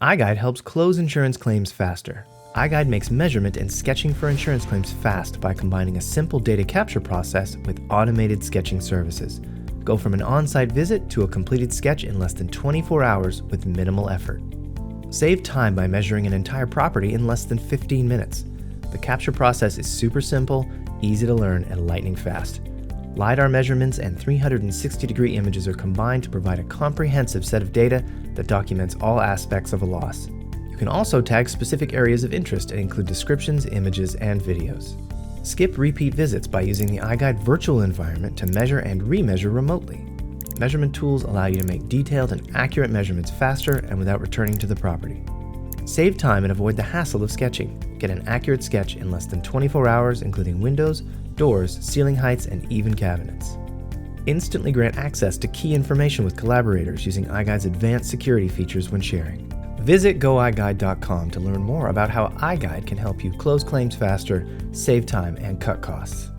iGUIDE helps close insurance claims faster. iGUIDE makes measurement and sketching for insurance claims fast by combining a simple data capture process with automated sketching services. Go from an on-site visit to a completed sketch in less than 24 hours with minimal effort. Save time by measuring an entire property in less than 15 minutes. The capture process is super simple, easy to learn, and lightning fast. LiDAR measurements and 360-degree images are combined to provide a comprehensive set of data that documents all aspects of a loss. You can also tag specific areas of interest and include descriptions, images, and videos. Skip repeat visits by using the iGUIDE virtual environment to measure and remeasure remotely. Measurement tools allow you to make detailed and accurate measurements faster and without returning to the property. Save time and avoid the hassle of sketching. Get an accurate sketch in less than 24 hours, including windows, doors, ceiling heights, and even cabinets. Instantly grant access to key information with collaborators using iGUIDE's advanced security features when sharing. Visit goiguide.com to learn more about how iGUIDE can help you close claims faster, save time, and cut costs.